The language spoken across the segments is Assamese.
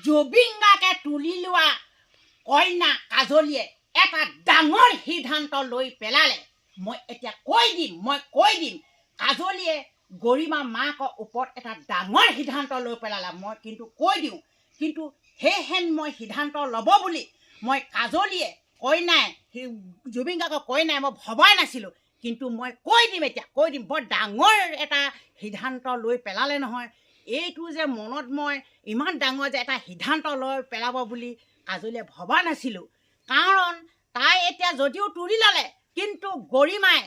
জুবিনগাকে তুলি লোৱা কইনা কাজলীয়ে এটা ডাঙৰ সিদ্ধান্ত লৈ পেলালে। মই এতিয়া কৈ দিম কাজলীয়ে গৰিমা মাকৰ ওপৰত এটা ডাঙৰ সিদ্ধান্ত লৈ পেলালে। মই কিন্তু কৈ দিওঁ, কিন্তু সেইহেন মই সিদ্ধান্ত ল'ব বুলি মই কাজলীয়ে কইনাই জুবিনগাকক কইনাই মই ভবাই নাছিলোঁ। কিন্তু মই কৈ দিম, এতিয়া কৈ দিম, বৰ ডাঙৰ এটা সিদ্ধান্ত লৈ পেলালে নহয়। এইটো যে মনত মই ইমান ডাঙৰ যে এটা সিদ্ধান্ত লৈ পেলাব বুলি কাজলীয়ে ভবা নাছিলোঁ। কাৰণ তাই এতিয়া যদিও তুলি ল'লে, কিন্তু গৰিমাই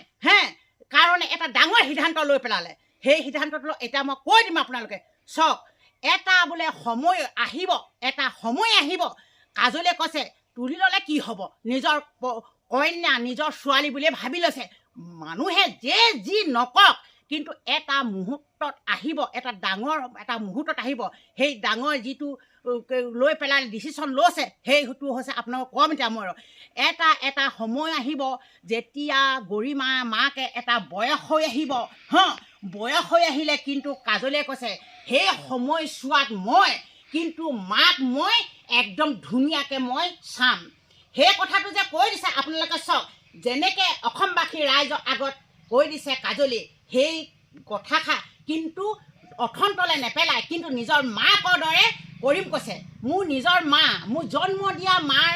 কাৰণে এটা ডাঙৰ সিদ্ধান্ত লৈ পেলালে। সেই সিদ্ধান্তটো এতিয়া মই কৈ দিম আপোনালোকে চাওক। এটা বোলে সময় আহিব, কাজলীয়ে কৈছে তুলি ল'লে কি হ'ব, নিজৰ কন্যা নিজৰ ছোৱালী বুলিয়ে ভাবি লৈছে। মানুহে যি নকওক, কিন্তু এটা মুহূৰ্তত আহিব, এটা ডাঙৰ এটা মুহূৰ্তত আহিব। সেই ডাঙৰ যিটো লৈ পেলাই ডিচিশ্যন লৈছে সেইটো হৈছে আপোনালোকক কম এতিয়া মই এটা সময় আহিব যেতিয়া গৰিমা মাকে এটা বয়স হৈ আহিব। বয়স হৈ আহিলে কিন্তু কাজলীয়ে কৈছে সেই সময়ছোৱাত কিন্তু মাক মই একদম ধুনীয়াকৈ মই চাম। সেই কথাটো যে কৈ দিছে আপোনালোকে চাওক, যেনেকৈ অসমবাসী ৰাইজৰ আগত কৈ দিছে কাজলী, সেই কথাষাৰ কিন্তু অথন্তলৈ নেপেলাই, কিন্তু নিজৰ মাকৰ দৰে কৰিম কৈছে। মোৰ নিজৰ মা, মোৰ জন্ম দিয়া মাৰ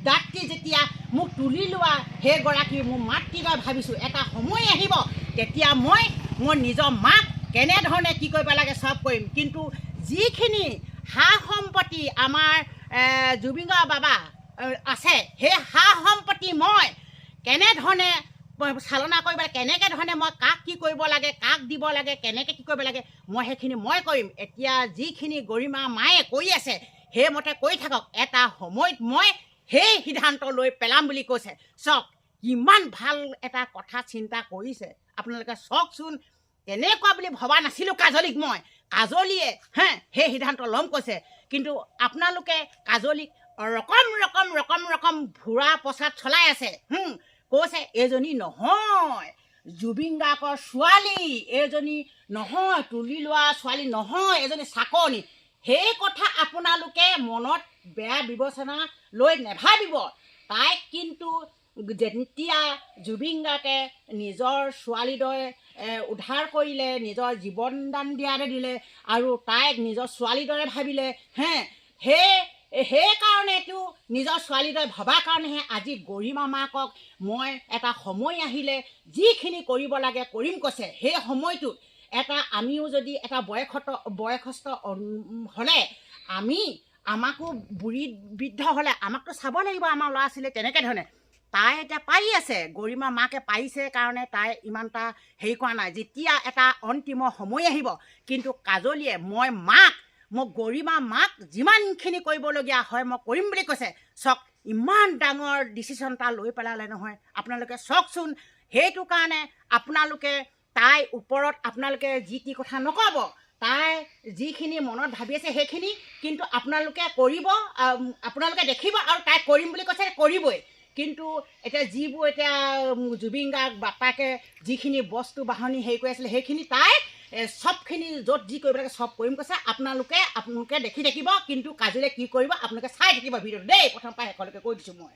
দাঁতটি যেতিয়া মোক তুলি লোৱা সেইগৰাকী মোৰ মাতৃলৈ ভাবিছোঁ। এটা সময় আহিব তেতিয়া মই মোৰ নিজৰ মাক কেনেধৰণে কি কৰিব লাগে চব কৰিম। কিন্তু যিখিনি সা সম্পত্তি আমাৰ জুবিনগাৰ বাবা আছে, সেই সা সম্পত্তি মই কেনেধৰণে চালনা কৰিব লাগে, কেনেকৈ ধৰণে মই কাক কি কৰিব লাগে, কাক দিব লাগে, কেনেকৈ কি কৰিব লাগে, মই সেইখিনি মই কৰিম। এতিয়া যিখিনি গৰিমা মায়ে কৈ আছে সেইমতে কৰি থাকক। এটা সময়ত মই সেই সিদ্ধান্ত লৈ পেলাম বুলি কৈছে। চাওক কিমান ভাল এটা কথা চিন্তা কৰিছে আপোনালোকে চাওকচোন। তেনেকুৱা বুলি ভবা নাছিলোঁ কাজলীক মই। কাজলীয়ে সেই সিদ্ধান্ত ল'ম কৈছে, কিন্তু আপোনালোকে কাজলীক ৰকম ভুৰা প্ৰচাৰ চলাই আছে। কৈছে এইজনী নহয় জুবিনগাকৰ ছোৱালী, এইজনী নহয় তুলি লোৱা ছোৱালী নহয়, এজনী চাকনি। সেই কথা আপোনালোকে মনত বেয়া বিবেচনা লৈ নেভাবিব। তাইক কিন্তু যেতিয়া জুবিনগাকে নিজৰ ছোৱালীৰ দৰে উদ্ধাৰ কৰিলে, নিজৰ জীৱন দান দিলে আৰু তাইক নিজৰ ছোৱালীৰ দৰে ভাবিলে, সেইকাৰণেতো নিজৰ ছোৱালীৰ দৰে ভবাৰ কাৰণেহে আজি গৰিমা মাকক মই এটা সময় আহিলে যিখিনি কৰিব লাগে কৰিম কৈছে। সেই সময়টোত আমিও যদি এটা বয়সস্থ হ'লে, আমাকো বুঢ়ী বৃদ্ধ হ'লে আমাকতো চাব লাগিব আমাৰ ল'ৰা ছোৱালী তেনেকৈ ধৰণে। তাই এতিয়া পাৰি আছে, গৰিমা মাকে পাৰিছে কাৰণে তাই ইমান এটা হেৰি কৰা নাই। যেতিয়া এটা অন্তিম সময় আহিব কিন্তু কাজলীয়ে মই গৰিমা মাক যিমানখিনি কৰিবলগীয়া হয় মই কৰিম বুলি কৈছে। চাওক ইমান ডাঙৰ ডিচিশ্যন এটা লৈ পেলালে নহয় আপোনালোকে চাওকচোন। সেইটো কাৰণে আপোনালোকে তাইৰ ওপৰত আপোনালোকে যি টি কথা নক'ব। তাই যিখিনি মনত ভাবি আছে সেইখিনি কিন্তু আপোনালোকে কৰিব, আপোনালোকে দেখিব। আৰু তাই কৰিম বুলি কৈছে কৰিবই। কিন্তু এতিয়া যিবোৰ এতিয়া জুবিনগাৰ বাপাকে যিখিনি বস্তু বাহনি হেৰি কৰি আছিলে সেইখিনি তাই চবখিনি য'ত যি কৰিব লাগে চব কৰিম কৈছে। আপোনালোকে দেখি থাকিব, কিন্তু কাজলীয়ে কি কৰিব আপোনালোকে চাই থাকিব ভিডিঅ'টো দেই, প্ৰথম পৰা শেষলৈকে কৈ দিছোঁ মই।